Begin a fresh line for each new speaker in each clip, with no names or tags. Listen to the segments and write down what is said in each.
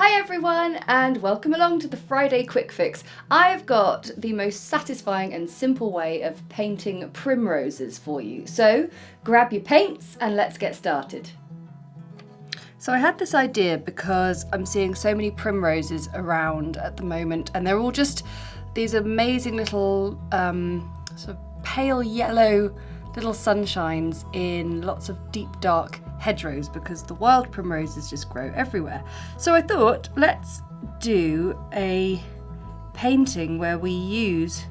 Hi everyone and welcome along to the Friday Quick Fix. I've got the most satisfying and simple way of painting primroses for you. So grab your paints and let's get started. So I had this idea because I'm seeing so many primroses around at the moment and they're all just these amazing little sort of pale yellow little sunshines in lots of deep dark hedgerows because the wild primroses just grow everywhere. So I thought, let's do a painting where we use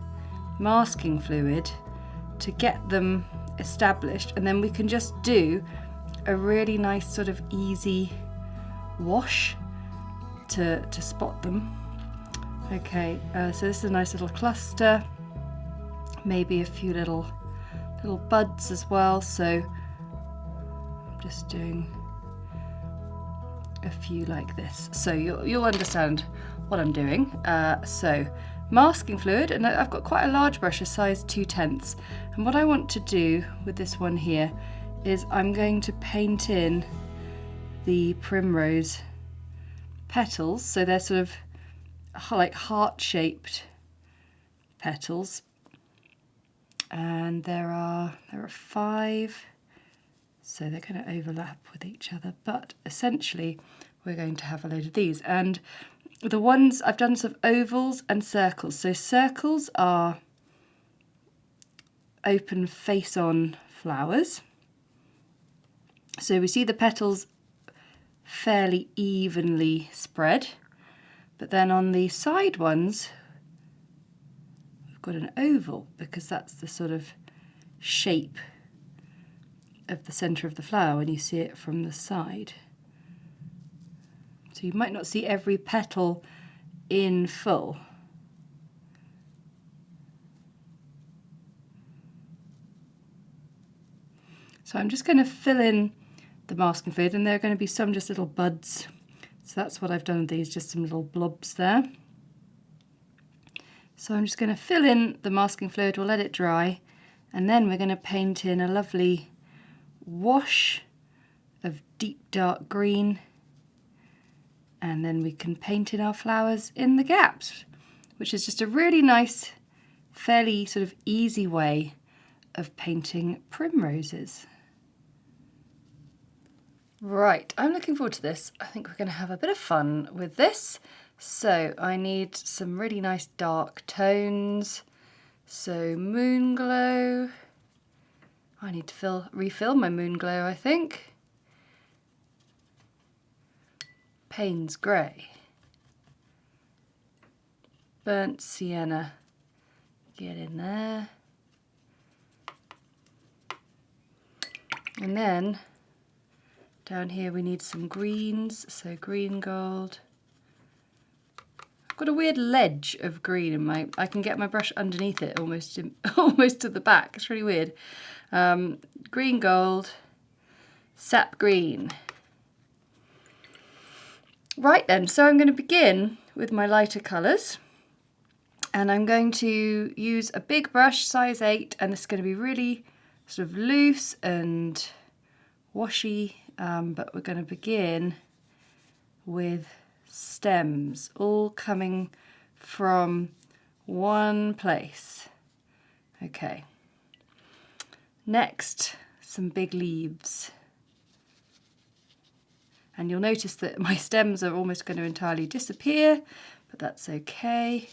masking fluid to get them established, and then we can just do a really nice sort of easy wash to spot them. Okay, so this is a nice little cluster, maybe a few little buds as well, so just doing a few like this, so you'll understand what I'm doing. So masking fluid, and I've got quite a large brush, a size 2/10, and what I want to do with this one here is I'm going to paint in the primrose petals, so they're sort of like heart-shaped petals, and there are 5. So they're going to overlap with each other, but essentially we're going to have a load of these. And the ones I've done sort of ovals and circles. So circles are open face-on flowers. So we see the petals fairly evenly spread, but then on the side ones we've got an oval because that's the sort of shape of the centre of the flower when you see it from the side. So you might not see every petal in full. So I'm just going to fill in the masking fluid, and there are going to be some just little buds. So that's what I've done with these, just some little blobs there. So I'm just going to fill in the masking fluid, we'll let it dry, and then we're going to paint in a lovely wash of deep dark green, and then we can paint in our flowers in the gaps, which is just a really nice, fairly sort of easy way of painting primroses. Right, I'm looking forward to this. I think we're going to have a bit of fun with this. So I need some really nice dark tones. So moon glow. I need to refill my moon glow, I think. Payne's grey. Burnt sienna. Get in there. And then down here we need some greens, so green gold. I've got a weird ledge of green in I can get my brush underneath it almost to the back. It's really weird. Green gold, sap green. Right then, so I'm going to begin with my lighter colours, and I'm going to use a big brush, size 8, and this is going to be really sort of loose and washy, but we're going to begin with stems, all coming from one place. Okay. Next, some big leaves. And you'll notice that my stems are almost going to entirely disappear, but that's okay.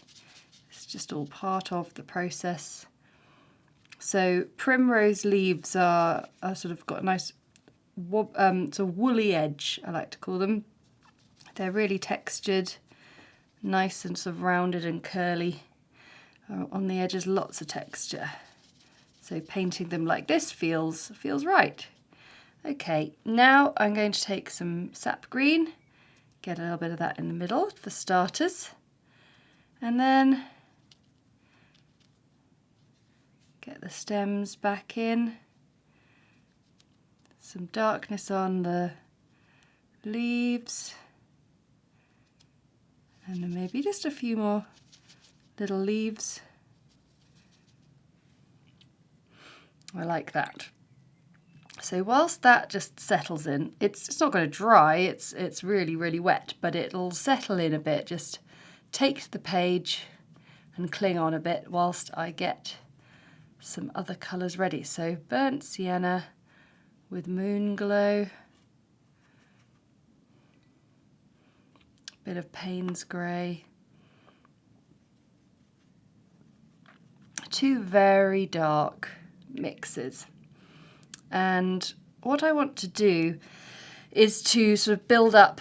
It's just all part of the process. So primrose leaves are sort of got a nice sort of woolly edge, I like to call them. They're really textured, nice and sort of rounded and curly. On the edges, lots of texture. So painting them like this feels right. Okay, now I'm going to take some sap green, get a little bit of that in the middle for starters, and then get the stems back in, some darkness on the leaves, and then maybe just a few more little leaves. I like that. So whilst that just settles in, it's not going to dry, it's really, really wet, but it'll settle in a bit. Just take to the page and cling on a bit whilst I get some other colours ready. So burnt sienna with moon glow, bit of Payne's grey, two very dark mixes. And what I want to do is to sort of build up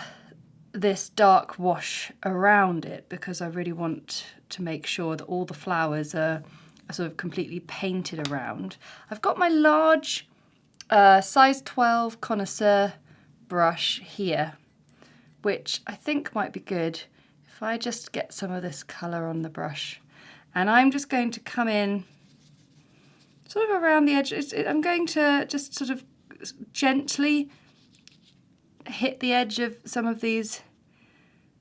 this dark wash around it, because I really want to make sure that all the flowers are sort of completely painted around. I've got my large size 12 connoisseur brush here, which I think might be good if I just get some of this colour on the brush. And I'm just going to come in sort of around the edge. I'm going to just sort of gently hit the edge of some of these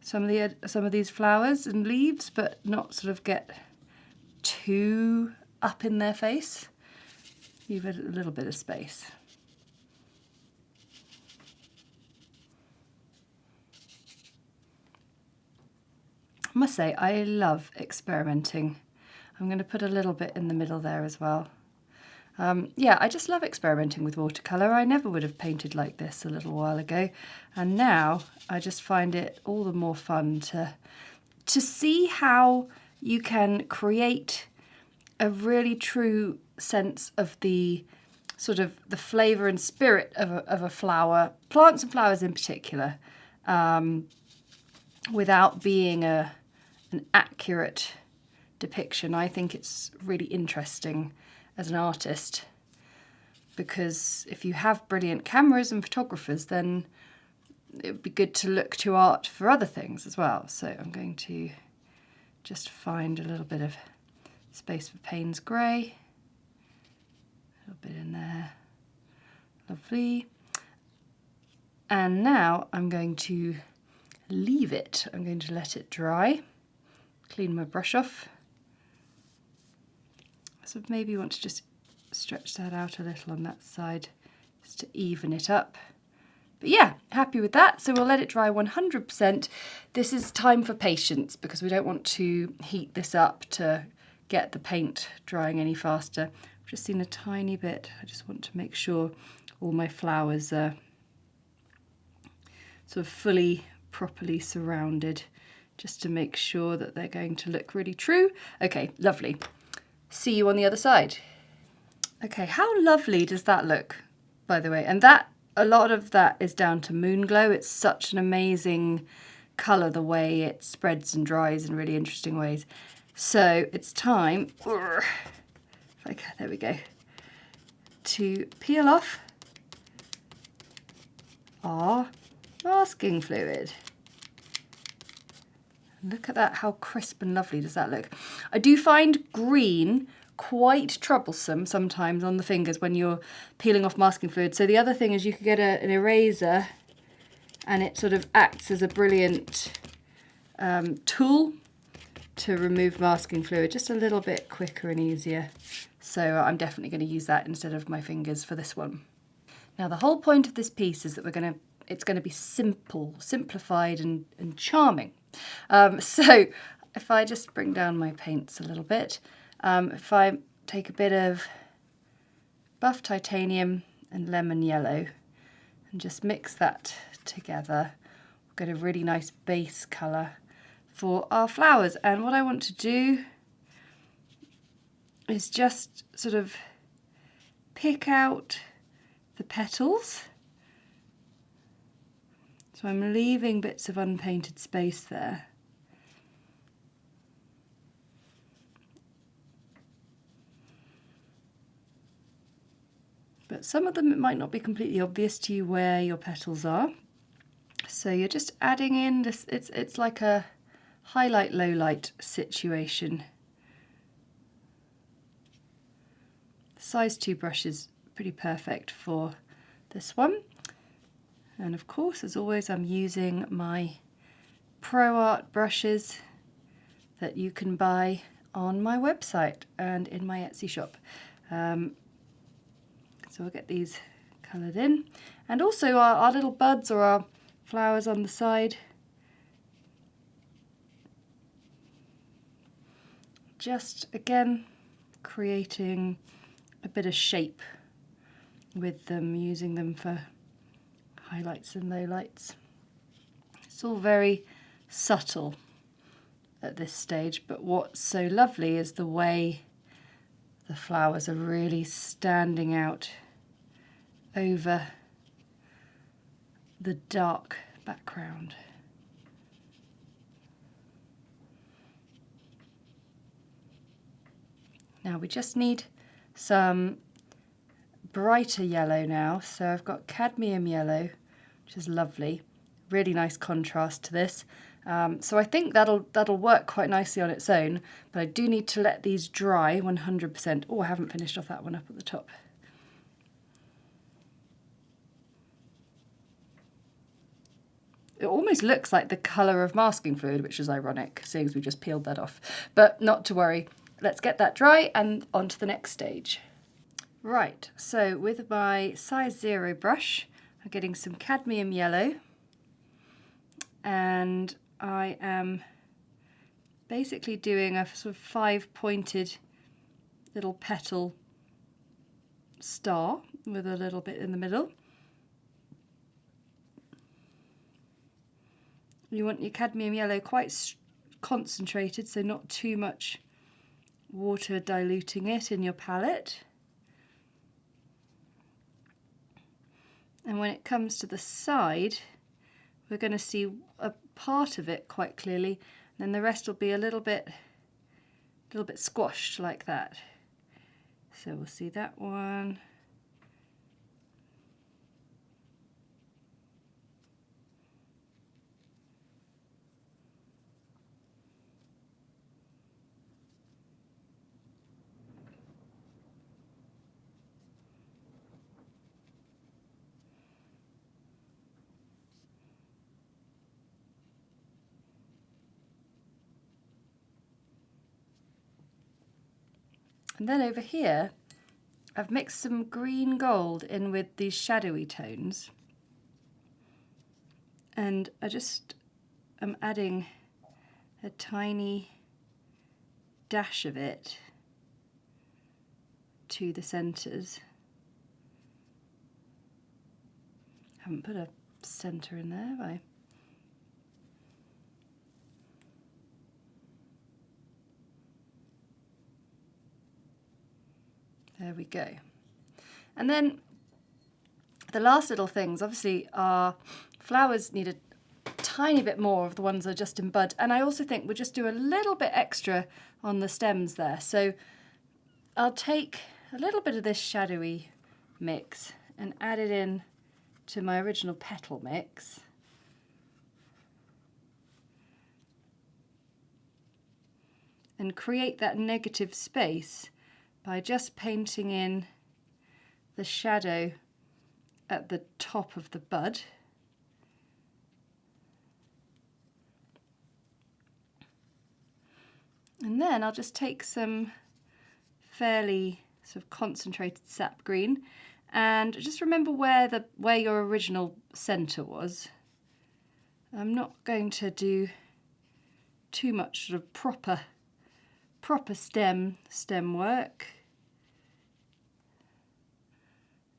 flowers and leaves, but not sort of get too up in their face. Leave it a little bit of space. I must say, I love experimenting. I'm going to put a little bit in the middle there as well. Yeah, I just love experimenting with watercolour. I never would have painted like this a little while ago, and now I just find it all the more fun to see how you can create a really true sense of the sort of the flavour and spirit of a flower, plants and flowers in particular, without being an accurate depiction. I think it's really interesting as an artist, because if you have brilliant cameras and photographers, then it would be good to look to art for other things as well. So I'm going to just find a little bit of space for Payne's grey, a little bit in there, lovely. And now I'm going to leave it. I'm going to let it dry, clean my brush off. So maybe you want to just stretch that out a little on that side just to even it up. But yeah, happy with that. So we'll let it dry 100%. This is time for patience, because we don't want to heat this up to get the paint drying any faster. I've just seen a tiny bit. I just want to make sure all my flowers are sort of fully, properly surrounded, just to make sure that they're going to look really true. Okay, lovely. See you on the other side. Okay, how lovely does that look, by the way? And that, a lot of that is down to moon glow. It's such an amazing colour, the way it spreads and dries in really interesting ways. So it's time, okay, there we go, to peel off our masking fluid. Look at that, how crisp and lovely does that look? I do find green quite troublesome sometimes on the fingers when you're peeling off masking fluid. So the other thing is you could get an eraser, and it sort of acts as a brilliant tool to remove masking fluid just a little bit quicker and easier. So I'm definitely going to use that instead of my fingers for this one. Now the whole point of this piece is that it's going to be simple, simplified and charming. So if I just bring down my paints a little bit, if I take a bit of buff titanium and lemon yellow and just mix that together, we'll get a really nice base colour for our flowers. And what I want to do is just sort of pick out the petals. So I'm leaving bits of unpainted space there. But some of them, it might not be completely obvious to you where your petals are. So you're just adding in this, it's like a highlight, low light situation. The size 2 brush is pretty perfect for this one. And of course, as always, I'm using my Pro Art brushes that you can buy on my website and in my Etsy shop. So I'll get these coloured in. And also our little buds or our flowers on the side. Just again creating a bit of shape with them, using them for highlights and lowlights. It's all very subtle at this stage, but what's so lovely is the way the flowers are really standing out over the dark background. Now we just need some brighter yellow now, so I've got cadmium yellow, which is lovely, really nice contrast to this. So I think that'll work quite nicely on its own, but I do need to let these dry 100%. Oh, I haven't finished off that one up at the top. It almost looks like the colour of masking fluid, which is ironic, seeing as we just peeled that off. But not to worry, let's get that dry and on to the next stage. Right, so with my size 0 brush, I'm getting some cadmium yellow, and I am basically doing a sort of 5-pointed little petal star with a little bit in the middle. You want your cadmium yellow quite concentrated, so not too much water diluting it in your palette. And when it comes to the side, we're going to see a part of it quite clearly, and then the rest will be a little bit squashed like that. So we'll see that one. And then over here, I've mixed some green gold in with these shadowy tones. And I just am adding a tiny dash of it to the centres. Haven't put a centre in there, have I? There we go. And then the last little things, obviously our flowers need a tiny bit more of the ones that are just in bud. And I also think we'll just do a little bit extra on the stems there. So I'll take a little bit of this shadowy mix and add it in to my original petal mix. And create that negative space by just painting in the shadow at the top of the bud. And then I'll just take some fairly sort of concentrated sap green, and just remember where your original centre was. I'm not going to do too much sort of proper stem work.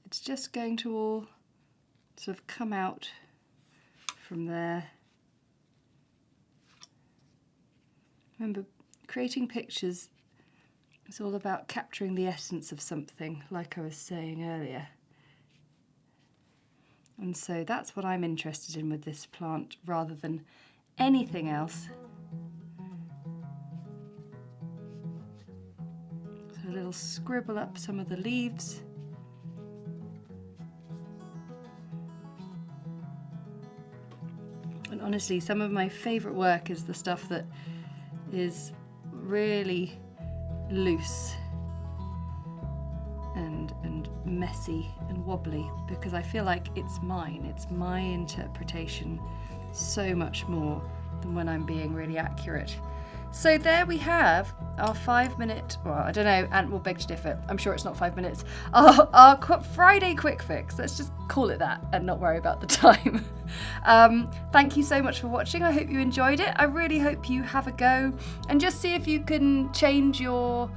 It's just going to all sort of come out from there. Remember, creating pictures is all about capturing the essence of something, like I was saying earlier. And so that's what I'm interested in with this plant rather than anything else. So a little scribble up some of the leaves. And honestly, some of my favourite work is the stuff that is really loose and messy and wobbly, because I feel like it's mine, it's my interpretation so much more than when I'm being really accurate. So there we have our 5-minute, well, I don't know, Ant will beg to differ. I'm sure it's not 5 minutes. Our Friday quick fix. Let's just call it that and not worry about the time. Thank you so much for watching. I hope you enjoyed it. I really hope you have a go and just see if you can change your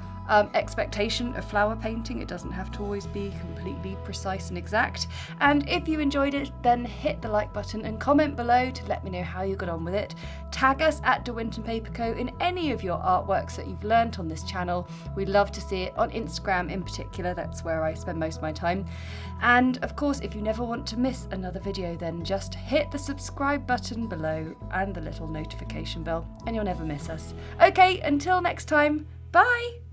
expectation of flower painting. It doesn't have to always be completely precise and exact. And if you enjoyed it, then hit the like button and comment below to let me know how you got on with it. Tag us at the Winton Paper Co in any of your artworks that you've learnt on this channel. We'd love to see it on Instagram in particular. That's where I spend most of my time. And of course, if you never want to miss another video, then just hit the subscribe button below and the little notification bell and you'll never miss us. Okay, until next time, bye!